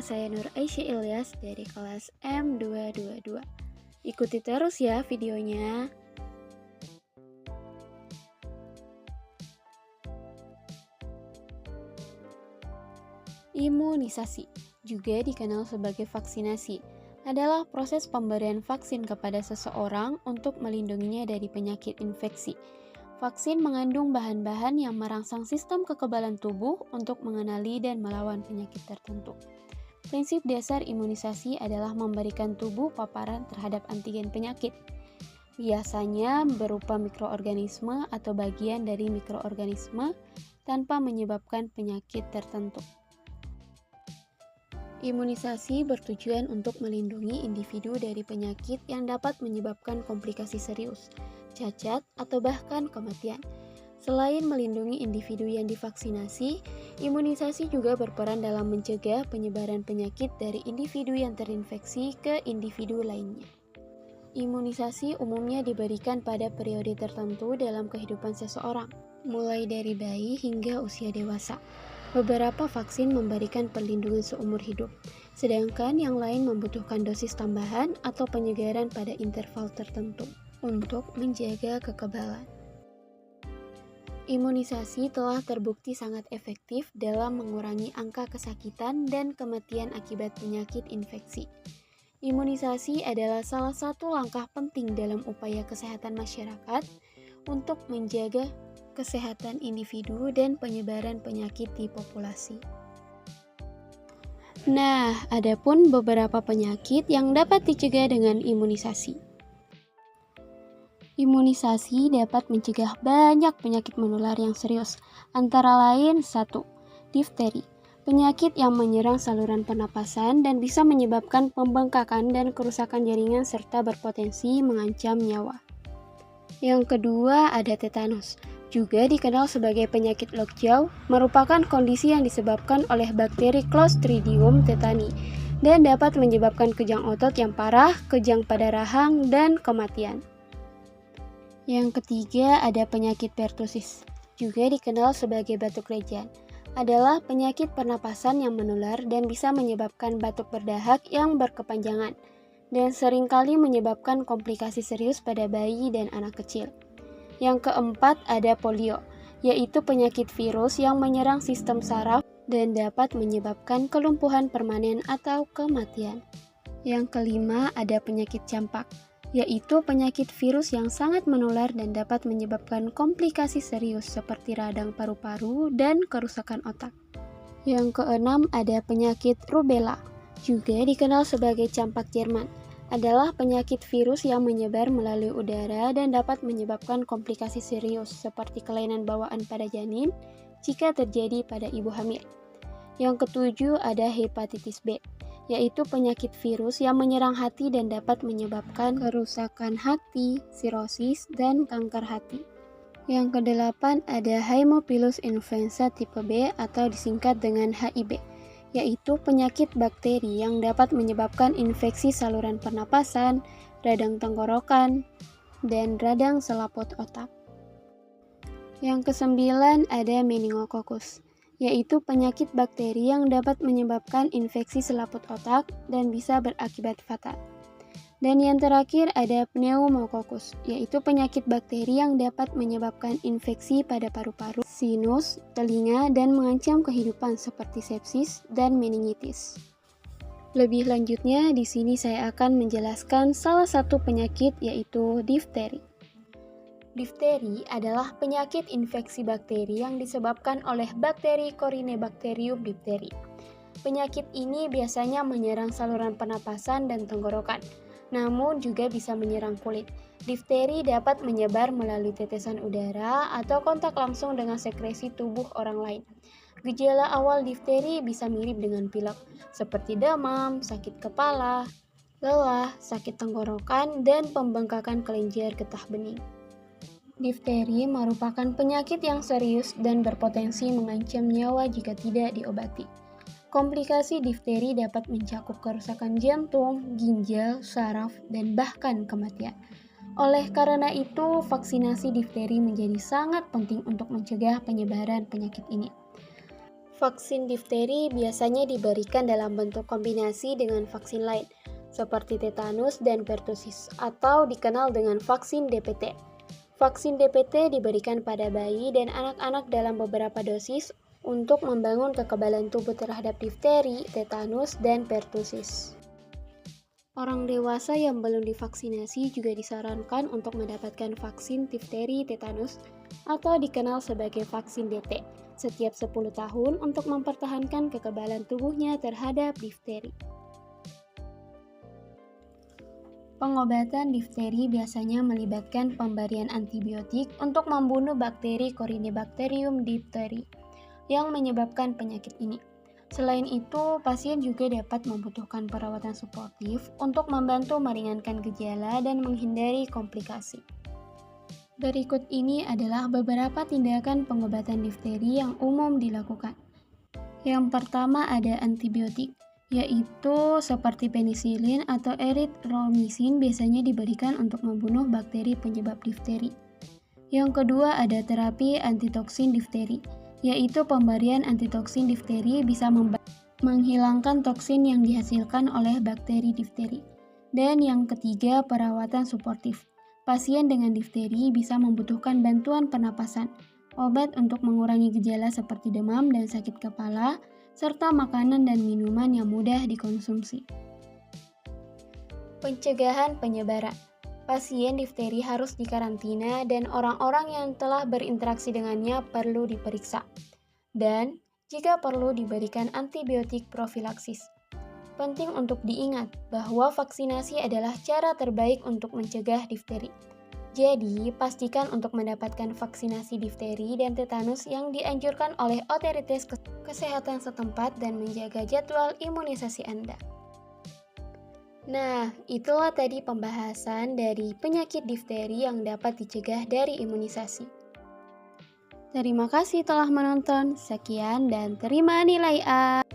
saya Nur Aisyah Ilyas dari kelas M222. Ikuti terus ya videonya. Imunisasi, juga dikenal sebagai vaksinasi, adalah proses pemberian vaksin kepada seseorang untuk melindunginya dari penyakit infeksi. Vaksin mengandung bahan-bahan yang merangsang sistem kekebalan tubuh untuk mengenali dan melawan penyakit tertentu. Prinsip dasar imunisasi adalah memberikan tubuh paparan terhadap antigen penyakit, biasanya berupa mikroorganisme atau bagian dari mikroorganisme tanpa menyebabkan penyakit tertentu. Imunisasi bertujuan untuk melindungi individu dari penyakit yang dapat menyebabkan komplikasi serius, cacat, atau bahkan kematian. Selain melindungi individu yang divaksinasi, imunisasi juga berperan dalam mencegah penyebaran penyakit dari individu yang terinfeksi ke individu lainnya. Imunisasi umumnya diberikan pada periode tertentu dalam kehidupan seseorang, mulai dari bayi hingga usia dewasa. Beberapa vaksin memberikan perlindungan seumur hidup, sedangkan yang lain membutuhkan dosis tambahan atau penyegaran pada interval tertentu untuk menjaga kekebalan. Imunisasi telah terbukti sangat efektif dalam mengurangi angka kesakitan dan kematian akibat penyakit infeksi. Imunisasi adalah salah satu langkah penting dalam upaya kesehatan masyarakat untuk menjaga kesehatan individu dan penyebaran penyakit di populasi. Nah, adapun beberapa penyakit yang dapat dicegah dengan imunisasi. Imunisasi dapat mencegah banyak penyakit menular yang serius, antara lain 1. Difteri, penyakit yang menyerang saluran pernapasan dan bisa menyebabkan pembengkakan dan kerusakan jaringan serta berpotensi mengancam nyawa. Yang kedua ada tetanus, juga dikenal sebagai penyakit lockjaw, merupakan kondisi yang disebabkan oleh bakteri Clostridium tetani dan dapat menyebabkan kejang otot yang parah, kejang pada rahang, dan kematian. Yang ketiga ada penyakit pertusis, juga dikenal sebagai batuk lejan, adalah penyakit pernapasan yang menular dan bisa menyebabkan batuk berdahak yang berkepanjangan, dan seringkali menyebabkan komplikasi serius pada bayi dan anak kecil. Yang keempat ada polio, yaitu penyakit virus yang menyerang sistem saraf dan dapat menyebabkan kelumpuhan permanen atau kematian. Yang kelima ada penyakit campak, yaitu penyakit virus yang sangat menular dan dapat menyebabkan komplikasi serius seperti radang paru-paru dan kerusakan otak. Yang keenam ada penyakit rubella, juga dikenal sebagai campak Jerman, adalah penyakit virus yang menyebar melalui udara dan dapat menyebabkan komplikasi serius seperti kelainan bawaan pada janin jika terjadi pada ibu hamil. Yang ketujuh ada hepatitis B, yaitu penyakit virus yang menyerang hati dan dapat menyebabkan kerusakan hati, sirosis, dan kanker hati. Yang kedelapan ada Haemophilus influenza tipe B atau disingkat dengan HIB, yaitu penyakit bakteri yang dapat menyebabkan infeksi saluran pernapasan, radang tenggorokan, dan radang selaput otak. Yang kesembilan ada meningokokus, yaitu penyakit bakteri yang dapat menyebabkan infeksi selaput otak dan bisa berakibat fatal. Dan yang terakhir ada pneumokokus, yaitu penyakit bakteri yang dapat menyebabkan infeksi pada paru-paru, sinus, telinga, dan mengancam kehidupan seperti sepsis dan meningitis. Lebih lanjutnya, di sini saya akan menjelaskan salah satu penyakit yaitu difteri. Difteri adalah penyakit infeksi bakteri yang disebabkan oleh bakteri Corynebacterium diphtheri. Penyakit ini biasanya menyerang saluran pernapasan dan tenggorokan, namun juga bisa menyerang kulit. Difteri dapat menyebar melalui tetesan udara atau kontak langsung dengan sekresi tubuh orang lain. Gejala awal difteri bisa mirip dengan pilek, seperti demam, sakit kepala, lelah, sakit tenggorokan, dan pembengkakan kelenjar getah bening. Difteri merupakan penyakit yang serius dan berpotensi mengancam nyawa jika tidak diobati. Komplikasi difteri dapat mencakup kerusakan jantung, ginjal, saraf, dan bahkan kematian. Oleh karena itu, vaksinasi difteri menjadi sangat penting untuk mencegah penyebaran penyakit ini. Vaksin difteri biasanya diberikan dalam bentuk kombinasi dengan vaksin lain, seperti tetanus dan pertusis, atau dikenal dengan vaksin DPT. Vaksin DPT diberikan pada bayi dan anak-anak dalam beberapa dosis untuk membangun kekebalan tubuh terhadap difteri, tetanus, dan pertusis. Orang dewasa yang belum divaksinasi juga disarankan untuk mendapatkan vaksin difteri, tetanus, atau dikenal sebagai vaksin DT setiap 10 tahun untuk mempertahankan kekebalan tubuhnya terhadap difteri. Pengobatan difteri biasanya melibatkan pemberian antibiotik untuk membunuh bakteri Corynebacterium diphtheri yang menyebabkan penyakit ini. Selain itu, pasien juga dapat membutuhkan perawatan suportif untuk membantu meringankan gejala dan menghindari komplikasi. Berikut ini adalah beberapa tindakan pengobatan difteri yang umum dilakukan. Yang pertama ada antibiotik, yaitu seperti penisilin atau erythromycin biasanya diberikan untuk membunuh bakteri penyebab difteri. Yang kedua ada terapi antitoksin difteri, yaitu pemberian antitoksin difteri bisa menghilangkan toksin yang dihasilkan oleh bakteri difteri. Dan yang ketiga, perawatan suportif. Pasien dengan difteri bisa membutuhkan bantuan pernapasan, obat untuk mengurangi gejala seperti demam dan sakit kepala, serta makanan dan minuman yang mudah dikonsumsi. Pencegahan penyebaran. Pasien difteri harus dikarantina dan orang-orang yang telah berinteraksi dengannya perlu diperiksa. Dan jika perlu diberikan antibiotik profilaksis. Penting untuk diingat bahwa vaksinasi adalah cara terbaik untuk mencegah difteri. Jadi, pastikan untuk mendapatkan vaksinasi difteri dan tetanus yang dianjurkan oleh otoritas kesehatan setempat dan menjaga jadwal imunisasi Anda. Nah, itulah tadi pembahasan dari penyakit difteri yang dapat dicegah dari imunisasi. Terima kasih telah menonton. Sekian dan terima nilai A.